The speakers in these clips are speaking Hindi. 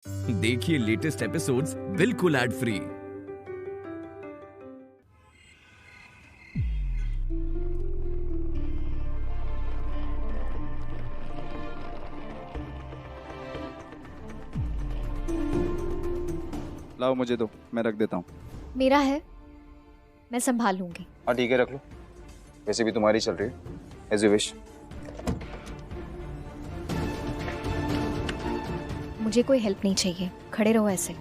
देखिए लेटेस्ट एपिसोड्स बिल्कुल एड फ्री। लाओ मुझे दो, मैं रख देता हूँ। मेरा है, मैं संभाल लूंगी। हाँ ठीक है, रख लो। वैसे भी तुम्हारी चल रही है, एज यू विश। मुझे कोई हेल्प नहीं चाहिए, खड़े रहो ऐसे।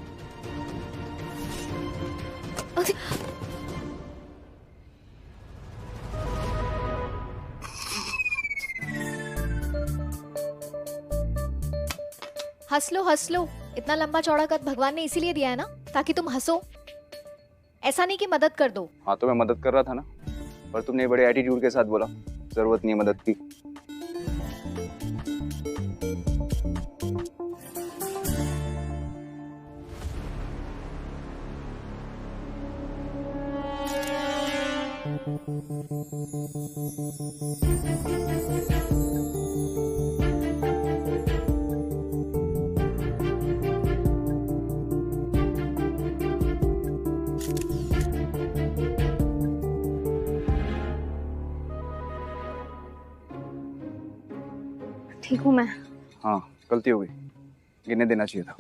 अरे! हंस लो। इतना लंबा चौड़ा कद भगवान ने इसीलिए दिया है ना, ताकि तुम हंसो। ऐसा नहीं कि मदद कर दो। हाँ तो मैं मदद कर रहा था ना, पर तुमने बड़े एटीट्यूड के साथ बोला जरूरत नहीं है मदद की। ठीक हूँ मैं। हाँ गलती हो गई, गिरने देना चाहिए था।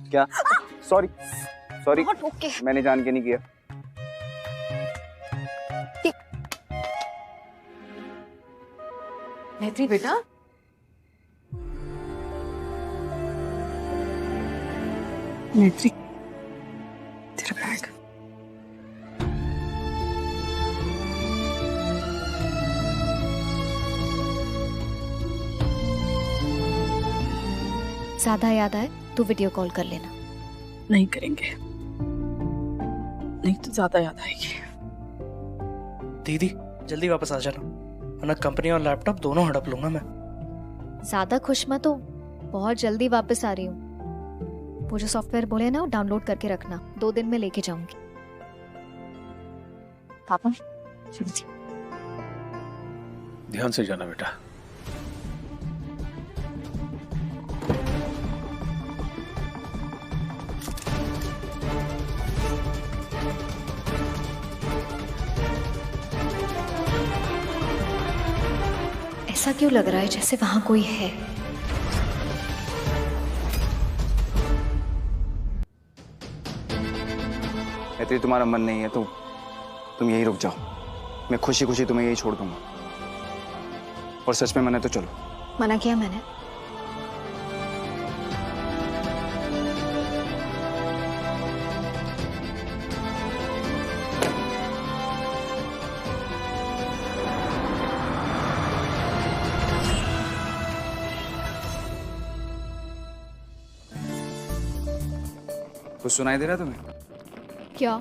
क्या? Sorry sorry, okay. मैंने जान के नहीं किया। मैत्री बेटा, मैत्री तेरा बैग। ज्यादा याद आए तो वीडियो कॉल कर लेना। नहीं करेंगे, नहीं तो ज्यादा याद आएगी। दीदी जल्दी वापस आ जाना, वरना कंपनी और लैपटॉप दोनों हड़प लूंगा मैं। ज्यादा खुश मत हो, बहुत जल्दी वापस आ रही हूँ। वो जो सॉफ्टवेयर बोले ना, वो डाउनलोड करके रखना, 2 दिन में लेके जाऊंगी। पापा ध्यान से जाना बेटा। ऐसा क्यों लग रहा है जैसे वहां कोई है? यदि तुम्हारा मन नहीं है तो तुम यही रुक जाओ, मैं खुशी खुशी तुम्हें यही छोड़ दूंगा। और सच में मना तो चलो। मना किया मैंने? कुछ सुनाई दे रहा है तुम्हें? क्या?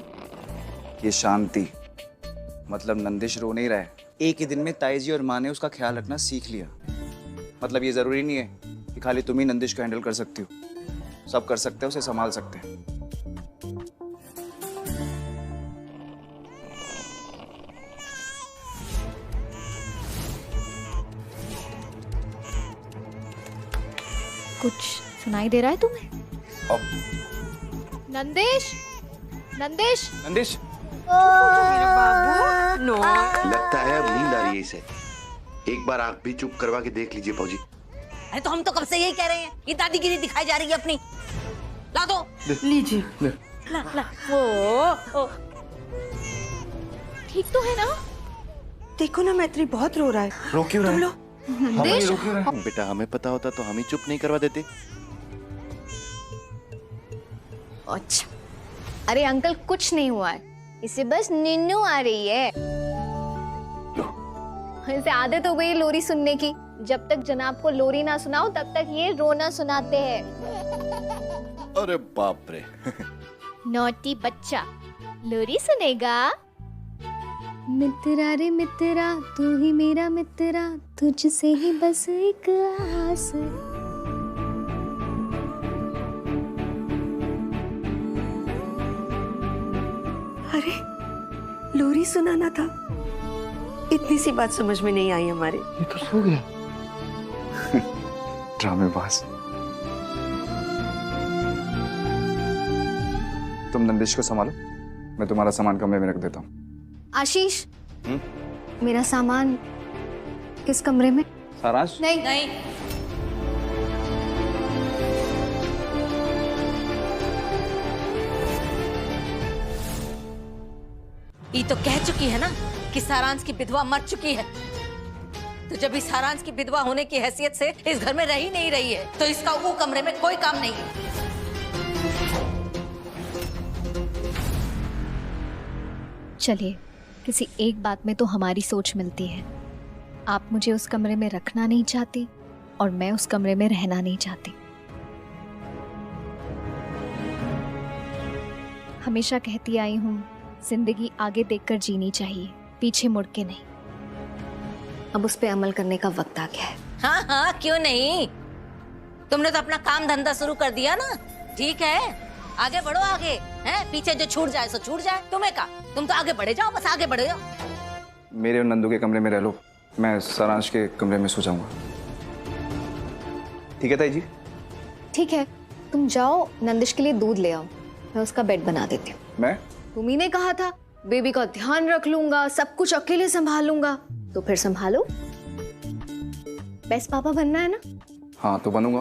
ये शांति, मतलब नंदिश रो नहीं रहा है। एक ही दिन में ताई जी और माँ ने उसका ख्याल रखना सीख लिया। मतलब ये जरूरी नहीं है कि खाली तुम ही नंदिश को हैंडल कर सकती हो, सब कर सकते हो, उसे संभाल सकते हैं। कुछ सुनाई दे रहा है तुम्हें? अब नंदिश, नंदिश, नंदिश, बाबू नो। लगता है अब नींद आ रही है इसे। एक बार आंख भी चुप करवा के देख लीजिए फौजी। अरे तो हम तो कब से यही कह रहे हैं, ये दादीगिरी दिखाई जा रही है अपनी। ला दो। लीजिए। ला। ओ। ठीक तो है ना? देखो ना मैत्री बहुत रो रहा है। रो क्यों रहा है? नंदिश, बेटा हमें पता होता तो हम ही चुप नहीं करवा देते। अच्छा, अरे अंकल कुछ नहीं हुआ है, इसे बस नीनू आ रही है। इसे आदत हो गई लोरी सुनने की। जब तक जनाब को लोरी ना सुनाओ तब तक ये रोना सुनाते हैं। अरे बाप रे। नॉटी बच्चा, लोरी सुनेगा। मित्रा रे मित्रा, तू ही मेरा मित्रा, तुझसे ही बस एक आस। अरे लोरी सुनाना था, इतनी सी बात समझ में नहीं आई हमारे। ये तो सो गया। ड्रामेबाज। तुम नंदिश को संभालो, मैं तुम्हारा सामान कमरे में रख देता हूँ। आशीष, मेरा सामान किस कमरे में? सारांश, नहीं नहीं, ये तो कह चुकी है ना कि सारांश की विधवा मर चुकी है। तो जब इस सारांश की विधवा होने की हैसियत से इस घर में रह ही नहीं रही है, तो इसका वो कमरे में कोई काम नहीं है। चलिए, किसी एक बात में तो हमारी सोच मिलती है। आप मुझे उस कमरे में रखना नहीं चाहती और मैं उस कमरे में रहना नहीं चाहती। हमेशा कहती आई हूँ, जिंदगी आगे देखकर जीनी चाहिए, पीछे मुड़ के नहीं। अब उस पे अमल करने का वक्त आ गया है। हाँ हाँ, क्यों नहीं। तुमने तो अपना काम धंधा शुरू कर दिया ना, ठीक है, आगे बढ़ो आगे। हैं, पीछे जो छूट जाए सो छूट जाए, तुम्हें का, तुम तो आगे बढ़े जाओ, बस आगे बढ़े जाओ। मेरे और नंदू के कमरे में रह लो, मैं सारांश के कमरे में सो जाऊंगा। ठीक है ताई जी? ठीक है, तुम जाओ, नंदिश के लिए दूध ले आओ, मैं उसका बेड बना देती हूँ। मैं? तुम्ही ने कहा था बेबी का ध्यान रख लूंगा, सब कुछ अकेले संभालूंगा, तो फिर संभालो। बेस्ट पापा बनना है ना? हाँ तो बनूंगा।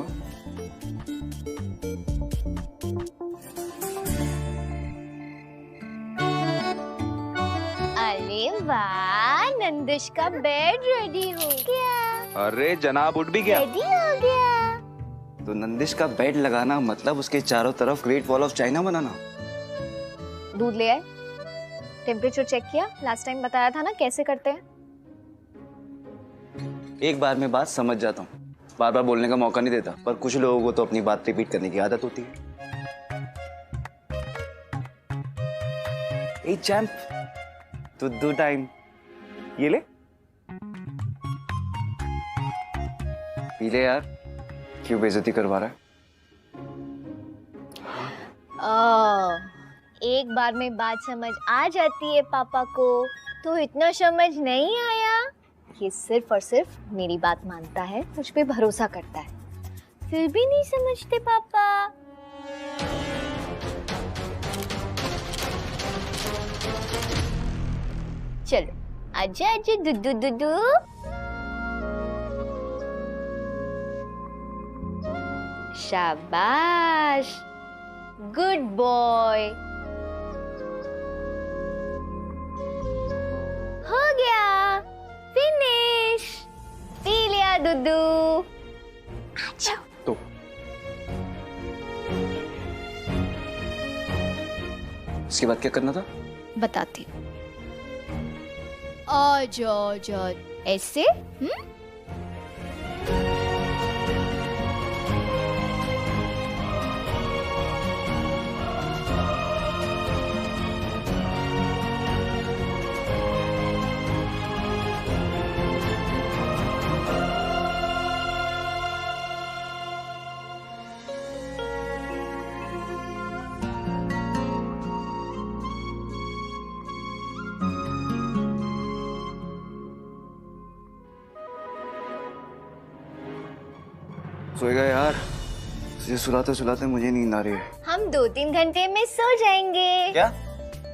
अरे वाह, नंदिश का बेड रेडी हो गया। अरे जनाब उठ भी गया। रेडी हो गया। तो नंदिश का बेड लगाना मतलब उसके चारों तरफ ग्रेट वॉल ऑफ चाइना बनाना। दूध ले आए, टेम्परेचर चेक किया, लास्ट टाइम बताया था ना कैसे करते हैं। एक बार में बात समझ जाता हूँ, बार बार बोलने का मौका नहीं देता, पर कुछ लोगों को तो अपनी बात रिपीट करने की आदत होती है। ए चैंप, दूध टाइम, ये ले, पी ले यार, क्यों बेइज्जती करवा रहा है? एक बार में बात समझ आ जाती है पापा को, तो इतना समझ नहीं आया। ये सिर्फ और सिर्फ मेरी बात मानता है, मुझ पे भरोसा करता है, फिर भी नहीं समझते पापा। चलो आजा आजा दुदू दुदू। शाबाश, गुड बॉय। हो गया, फिनिश, पी लिया दुदू। अच्छा तो इसके बाद क्या करना था? बताती हूँ। आजा आजा, ऐसे सोएगा यार, तुझे सुलाते सुलाते मुझे नींद आ रही है। हम 2-3 घंटे में सो जाएंगे। क्या?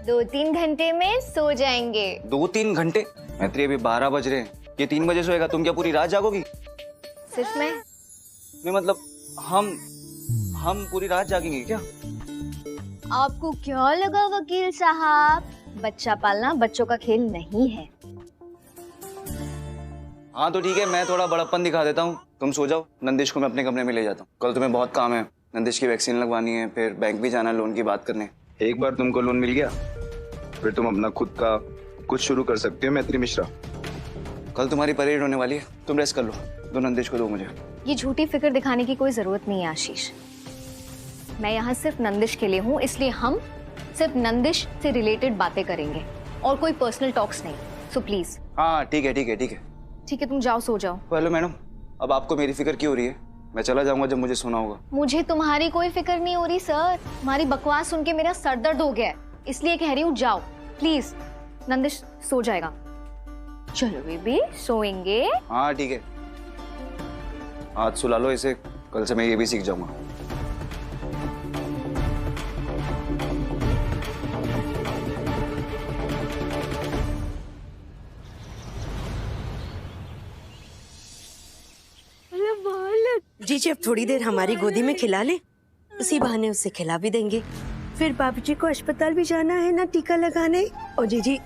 2-3 घंटे में सो जाएंगे। 2-3 घंटे? मैत्री अभी 12 बज रहे हैं, ये 3 बजे सोएगा, तुम क्या पूरी रात जागोगी? सिर्फ मैं? नहीं मतलब हम पूरी रात जागेंगे क्या? आपको क्या लगा वकील साहब, बच्चा पालना बच्चों का खेल नहीं है। हाँ तो ठीक है, मैं थोड़ा बड़प्पन दिखा देता हूँ, तुम सो जाओ, नंदिश को मैं अपने कमरे में ले जाता हूँ। कल तुम्हें बहुत काम है, नंदिश की वैक्सीन लगवानी है, फिर बैंक भी जाना है लोन की बात करने। एक बार तुमको लोन मिल गया फिर तुम अपना खुद का कुछ शुरू कर सकते हो मैत्री मिश्रा। कल तुम्हारी परेड होने वाली है, तुम रेस्ट कर लो, दो नंदिश को दो मुझे। ये झूठी फिक्र दिखाने की कोई जरूरत नहीं है आशीष, मैं यहाँ सिर्फ नंदिश के लिए हूँ, इसलिए हम सिर्फ नंदिश से रिलेटेड बातें करेंगे और कोई पर्सनल टॉक्स नहीं, सो प्लीज। हाँ ठीक है ठीक है ठीक है ठीक है, तुम जाओ सो जाओ। हेलो मैडम, अब आपको मेरी फिक्र क्यों हो रही है? मैं चला जाऊंगा जब मुझे सोना होगा। मुझे तुम्हारी कोई फिक्र नहीं हो रही सर, तुम्हारी बकवास सुन के मेरा सर दर्द हो गया है, इसलिए कह रही हूँ जाओ प्लीज। नंदिश सो जाएगा। चलो बेबी सोएंगे। हाँ ठीक है, आज सुला लो इसे, कल से मैं ये भी सीख जाऊंगा। जीजी अब थोड़ी देर हमारी गोदी में खिला ले, उसी बहाने उसे खिला भी देंगे। फिर बाबूजी को अस्पताल भी जाना है ना टीका लगाने। और जीजी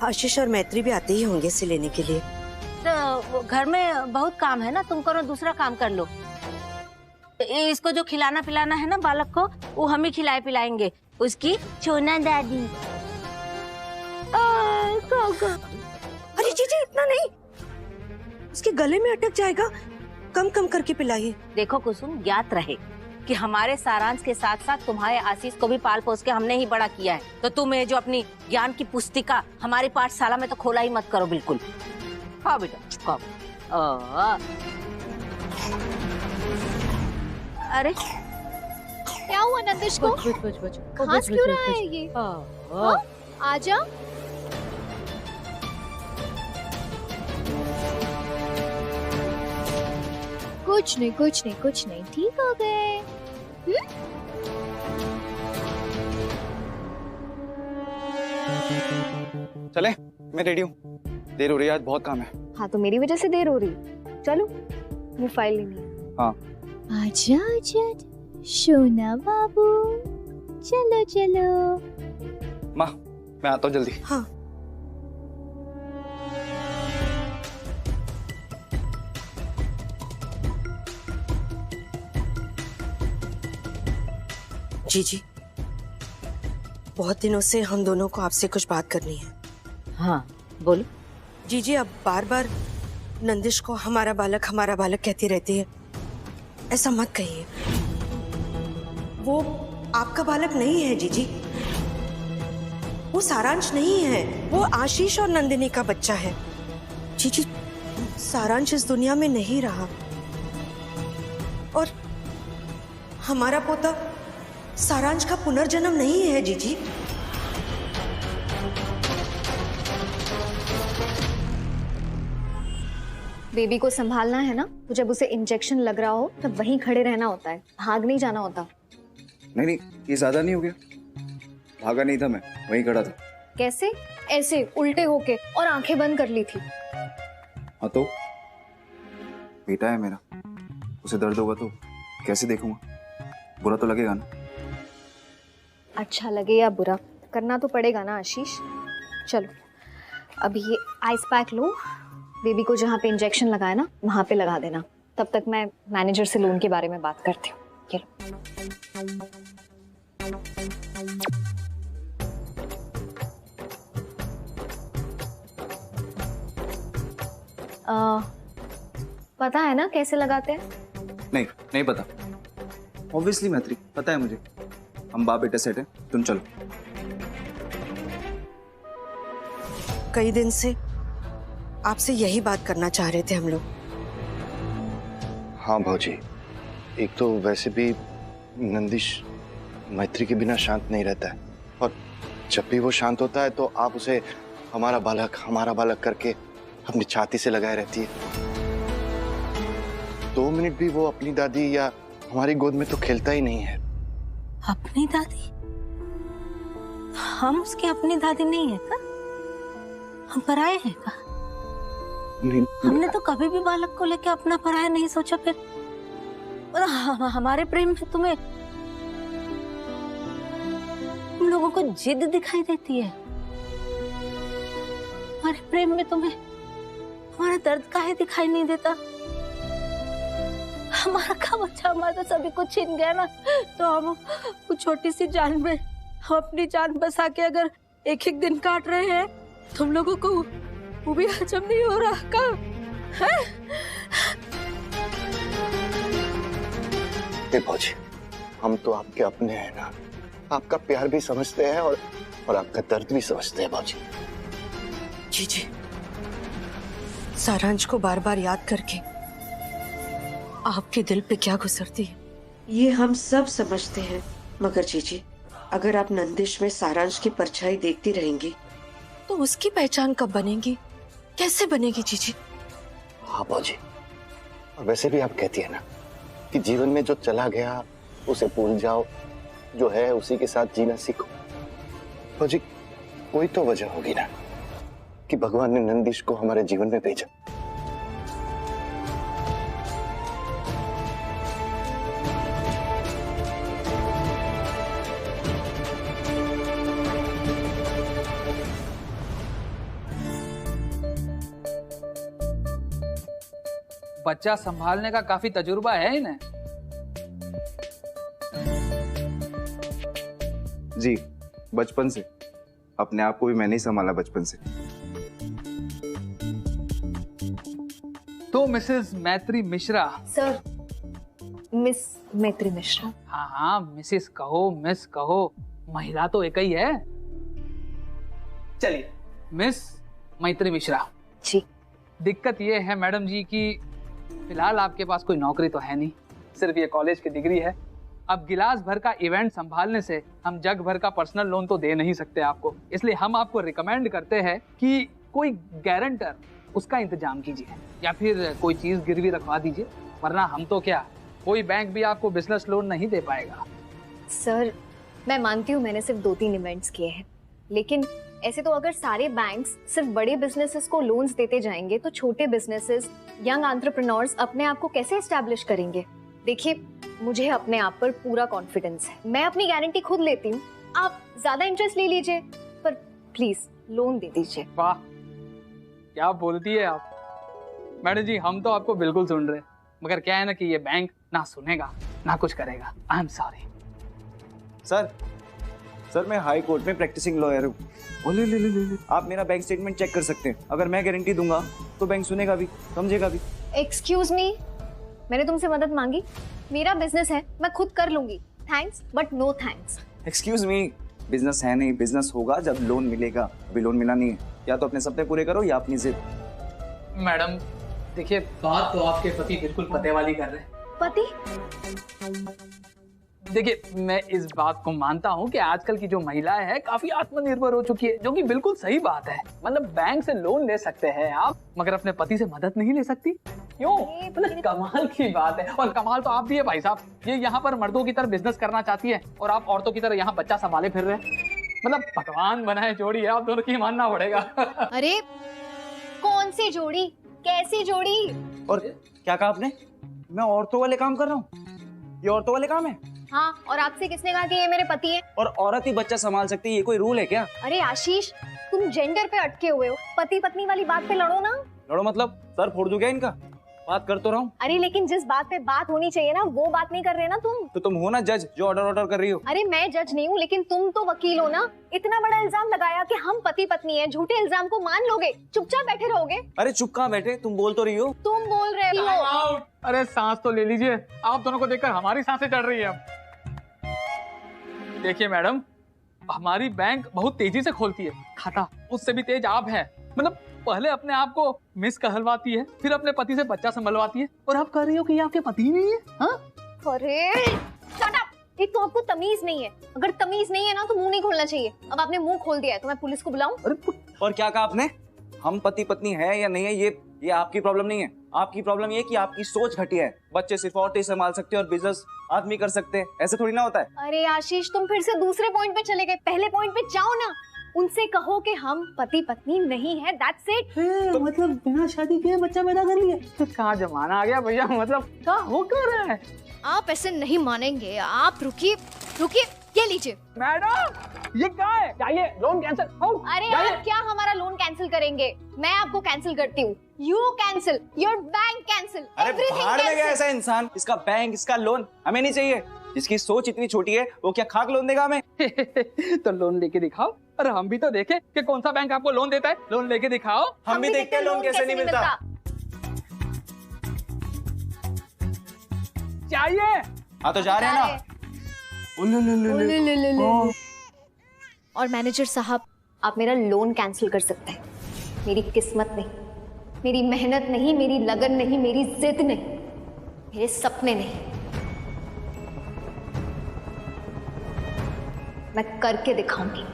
आशीष और मैत्री भी आते ही होंगे इसे लेने के लिए। तो घर में बहुत काम है ना, तुम करो दूसरा काम कर लो। इसको जो खिलाना पिलाना है ना बालक को, वो हम ही खिलाए पिलाएंगे, उसकी छोना दादी। अरे जीजी इतना नहीं, उसके गले में अटक जाएगा, कम कम करके पिलाइए। देखो कुसुम, ज्ञात रहे कि हमारे सारांश के साथ साथ तुम्हारे आशीष को भी पाल पोस के हमने ही बड़ा किया है, तो तुम ये जो अपनी ज्ञान की पुस्तिका हमारी पाठशाला में तो खोला ही मत करो बिल्कुल। खाओ बेटा खाओ। अरे क्या हुआ नंदिश को? खांस क्यों रहा है ये? हाँ? आजा। कुछ नहीं ठीक हो गए। चले, मैं रेडी हूँ। देर हो रही है, आज बहुत काम है। हाँ तो मेरी वजह से देर हो रही। चलो वो फाइल लेनी है। हाँ आजा आजा सोना बाबू, चलो चलो। माँ मैं आता हूँ जल्दी। हाँ जीजी, बहुत दिनों से हम दोनों को आपसे कुछ बात करनी है। हाँ बोलो। जीजी अब बार बार नंदिश को हमारा बालक कहती रहती है, ऐसा मत कहिए। वो आपका बालक नहीं है जीजी, वो सारांश नहीं है, वो आशीष और नंदिनी का बच्चा है। जीजी सारांश इस दुनिया में नहीं रहा और हमारा पोता सारांश का पुनर्जन्म नहीं है जीजी। बेबी को संभालना है ना, तो जब उसे इंजेक्शन लग रहा हो तब वहीं खड़े रहना होता है, भाग नहीं जाना होता। नहीं ये ज्यादा नहीं हो गया? भागा नहीं था मैं, वहीं खड़ा था। कैसे? ऐसे उल्टे होके और आंखें बंद कर ली थी। हाँ तो बेटा है मेरा, उसे दर्द होगा तो कैसे देखूंगा? बुरा तो लगेगा ना। अच्छा लगे या बुरा, करना तो पड़ेगा ना आशीष। चलो अभी ये आइस पैक लो, बेबी को जहाँ पे इंजेक्शन लगाया ना वहाँ पे लगा देना। तब तक मैं मैनेजर से लोन के बारे में बात करती हूँ। ये लो। पता है ना कैसे लगाते हैं? नहीं पता। ऑब्वियसली मैत्री, पता है मुझे। हम बाप बेटे सेट हैं, तुम चलो। कई दिन से आपसे यही बात करना चाह रहे थे हम लोग। हाँ भाजी, एक तो वैसे भी नंदिश मैत्री के बिना शांत नहीं रहता है, और जब भी वो शांत होता है तो आप उसे हमारा बालक करके अपनी छाती से लगाए रहती है। 2 मिनट भी वो अपनी दादी या हमारी गोद में तो खेलता ही नहीं है। अपनी दादी? हम उसकी अपनी दादी नहीं है का? हम पराये हैं का? नहीं। हमने तो कभी भी बालक को लेके अपना पराया नहीं सोचा। फिर और हमारे प्रेम में तुम्हें तुम लोगों को जिद दिखाई देती है। हमारे प्रेम में तुम्हें हमारा दर्द काहे दिखाई नहीं देता? हमारा का बच्चा हमारा तो सभी कुछ छीन गया ना, तो हम वो छोटी सी जान में हम अपनी जान बसा के अगर एक एक दिन काट रहे हैं, तुम लोगों को वो भी हजम नहीं हो रहा का? भौजी, हम तो आपके अपने हैं ना, आपका प्यार भी समझते हैं और आपका दर्द भी समझते हैं भौजी। जी सारांश को बार बार याद करके आपके दिल पे क्या गुजरती है ये हम सब समझते हैं, मगर जीजी अगर आप नंदिश में सारांश की परछाई देखती रहेंगी तो उसकी पहचान कब बनेगी, कैसे बनेगी जीजी? हाँ भौजी, और वैसे भी आप कहती है ना कि जीवन में जो चला गया उसे भूल जाओ, जो है उसी के साथ जीना सीखो। भौजी, कोई तो वजह होगी ना कि भगवान ने नंदिश को हमारे जीवन में भेजा। बच्चा संभालने का काफी तजुर्बा है इन्हें। जी, बचपन से। अपने आप को भी मैंने ही संभाला बचपन से। तो मिसेस मैत्री मिश्रा। सर, मिस मैत्री मिश्रा। हाँ हाँ, मिसेस कहो, मिस कहो, महिला तो एक ही है। चलिए, मिस मैत्री मिश्रा जी। दिक्कत ये है मैडम जी कि फिलहाल आपके पास कोई नौकरी तो है नहीं, सिर्फ ये कॉलेज की डिग्री है। अब गिलास भर का इवेंट संभालने से हम जग भर का पर्सनल लोन तो दे नहीं सकते आपको, इसलिए हम आपको रिकमेंड करते हैं कि कोई गारंटर उसका इंतजाम कीजिए या फिर कोई चीज गिरवी रखवा दीजिए, वरना हम तो क्या, कोई बैंक भी आपको बिजनेस लोन नहीं दे पाएगा। सर, मैं मानती हूँ मैंने सिर्फ 2-3 इवेंट्स किए हैं, लेकिन ऐसे तो अगर सारे बैंक्स सिर्फ बड़े बिजनेसेस को लोन्स देते जाएंगे तो छोटे बिजनेसेस, यंग एंटरप्रेन्योर्स अपने आप को कैसे एस्टैब्लिश करेंगे? देखिए, मुझे अपने आप पर पूरा कॉन्फिडेंस है, मैं अपनी गारंटी खुद लेती हूँ। आप ज्यादा इंटरेस्ट ले लीजिए, पर प्लीज लोन दे दीजिए। वाह, क्या बोलती है आप मैडम जी, हम तो आपको बिल्कुल सुन रहे, मगर क्या है ना कि ये बैंक ना सुनेगा ना कुछ करेगा। आई एम सॉरी सर, मैं हाई कोर्ट में प्रैक्टिसिंग लॉयर हूँ। ले। आप मेरा बैंक स्टेटमेंट चेक कर सकते हैं। अगर मैं गारंटी दूंगा तो बैंक सुनेगा भी, समझेगा भी। एक्सक्यूज मी, मैंने तुमसे मदद मांगी, मेरा बिजनेस है, मैं खुद कर लूंगी। Thanks but no thanks. Excuse me, business है नहीं, बिजनेस होगा जब लोन मिलेगा। अभी लोन मिला नहीं है, या तो अपने सपने पूरे करो या अपनी जिद। मैडम देखिए, बात तो आपके पति बिल्कुल पते वाली कर रहे हैं। पति? देखिए, मैं इस बात को मानता हूँ कि आजकल की जो महिलाएं हैं काफी आत्मनिर्भर हो चुकी है, जो कि बिल्कुल सही बात है। मतलब बैंक से लोन ले सकते हैं आप, मगर अपने पति से मदद नहीं ले सकती, क्यों? मतलब कमाल की बात है। और कमाल तो आप भी है भाई साहब, ये यहाँ पर मर्दों की तरह बिजनेस करना चाहती है और आप औरतों की तरह यहाँ बच्चा संभाले फिर रहे हैं। मतलब भगवान बनाए जोड़ी है, आप दोनों की मानना पड़ेगा। अरे कौन सी जोड़ी, कैसी जोड़ी? और क्या कहा आपने? मैं औरतों वाले काम कर रहा हूँ? ये औरतों वाले काम है? हाँ, और आपसे किसने कहा कि ये मेरे पति हैं? और औरत ही बच्चा संभाल सकती है, ये कोई रूल है क्या? अरे आशीष, तुम जेंडर पे अटके हुए हो, पति पत्नी वाली बात पे लड़ो ना। लड़ो मतलब सर फोड़ दूं क्या इनका? बात कर तो रहा हूँ। अरे लेकिन जिस बात पे बात होनी चाहिए ना, वो बात नहीं कर रहे ना तुम। तो तुम हो ना जज, जो ऑर्डर कर रही हो। अरे मैं जज नहीं हूँ, लेकिन तुम तो वकील हो ना। इतना बड़ा इल्जाम लगाया कि हम पति पत्नी हैं, झूठे इल्जाम को मान लोगे? चुपचाप बैठे रहोगे? अरे चुप कहाँ बैठे, तुम बोल तो रही हो। तुम बोल रहे हो। अरे सांस तो ले लीजिए, आप दोनों को देखकर हमारी सांसें चढ़ रही है अब। देखिए मैडम, हमारी बैंक बहुत तेजी से खोलती है खाता, उससे भी तेज आप है। मतलब पहले अपने आप को मिस कहलवाती है, फिर अपने पति से बच्चा संभलवाती है, और आप कह रही हो कि ये आपके पति नहीं है? हाँ? अरे शट अप, एक तो आपको तमीज नहीं है। अगर तमीज नहीं है ना तो मुंह नहीं खोलना चाहिए। अब आपने मुंह खोल दिया है तो मैं पुलिस को बुलाऊं? और क्या कहा आपने? हम पति पत्नी है या नहीं है, ये आपकी प्रॉब्लम नहीं है। आपकी प्रॉब्लम ये कि आपकी सोच घटिया है। बच्चे सिर्फ औरतें ही संभाल सकते हैं और बिजनेस आदमी कर सकते हैं, ऐसे थोड़ी ना होता है। अरे आशीष, तुम फिर से दूसरे पॉइंट पे चले गए। पहले पॉइंट पे जाओ ना, उनसे कहो कि हम पति पत्नी नहीं है, दैट्स इट। तो मतलब बिना शादी किए बच्चा पैदा कर लिया? तो कहाँ जमाना आ गया भैया, मतलब क्या हो क्या रहा है? आप ऐसे नहीं मानेंगे। आप रुकिए रुकिए, ये लीजिए। मैडम ये क्या है? जाइए, लोन कैंसिल। अरे आप क्या हमारा लोन कैंसिल करेंगे? मैं आपको कैंसिल करती हूँ। You cancel, your bank cancel, everything भाड़ में गया ऐसा इंसान। इसका बैंक, इसका लोन हमें नहीं चाहिए। जिसकी सोच इतनी छोटी है वो क्या खाक लोन देगा हमें? तो लोन लेके दिखाओ, और हम भी तो देखे कि कौन सा बैंक आपको लोन देता है। लोन लेके दिखाओ, हम भी देखते हैं लोन कैसे नहीं मिलता। चाहिए? हाँ तो जा रहे हैं ना। और मैनेजर साहब, आप मेरा लोन कैंसिल कर सकते हैं। मेरी किस्मत नहीं, मेरी मेहनत नहीं, मेरी लगन नहीं, मेरी जिद नहीं, मेरे सपने नहीं, मैं करके दिखाऊंगी।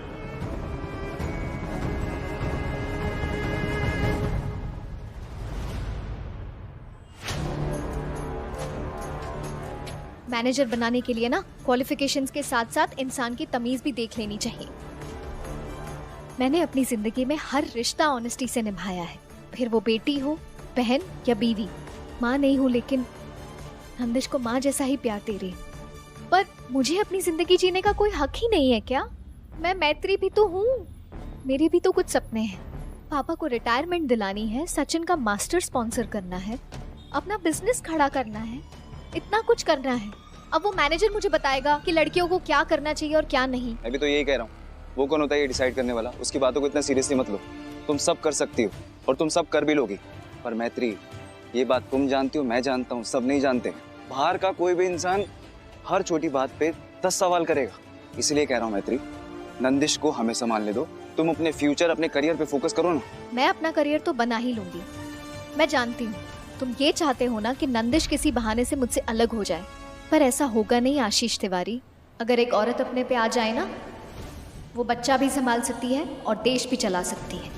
मैनेजर बनाने के लिए ना क्वालिफिकेशंस के साथ साथ इंसान की तमीज भी देख लेनी चाहिए। मैंने अपनी जिंदगी में हर रिश्ता ऑनेस्टी से निभाया है, फिर वो बेटी हो, बहन या बीवी। माँ नहीं हूँ, लेकिन नंदिश को माँ जैसा ही प्यार दे रही। पर मुझे अपनी जिंदगी जीने का कोई हक ही नहीं है क्या? मैं मैत्री भी तो हूँ, मेरे भी तो कुछ सपने हैं। पापा को रिटायरमेंट दिलानी है, सचिन का मास्टर स्पॉन्सर करना है, अपना बिजनेस खड़ा करना है, इतना कुछ करना है। अब वो मैनेजर मुझे बताएगा कि लड़कियों को क्या करना चाहिए और क्या नहीं। मैं भी तो यही कह रहा हूँ, वो कौन होता है ये डिसाइड करने वाला? उसकी बातों को इतना सीरियसली मत लो। तुम सब कर सकती हो और तुम सब कर भी लोगी, पर मैत्री ये बात तुम जानती हो, मैं जानता हूँ, सब नहीं जानते। बाहर का कोई भी इंसान हर छोटी बात पे 10 सवाल करेगा। इसलिए कह रहा हूँ मैत्री, नंदिश को हमें संभालने दो, तुम अपने फ्यूचर, अपने करियर पे फोकस करो ना। मैं अपना करियर तो बना ही लूंगी। मैं जानती हूँ तुम ये चाहते हो ना कि नंदिश किसी बहाने से मुझसे अलग हो जाए, पर ऐसा होगा नहीं आशीष तिवारी। अगर एक औरत अपने पे आ जाए ना, वो बच्चा भी संभाल सकती है और देश भी चला सकती है।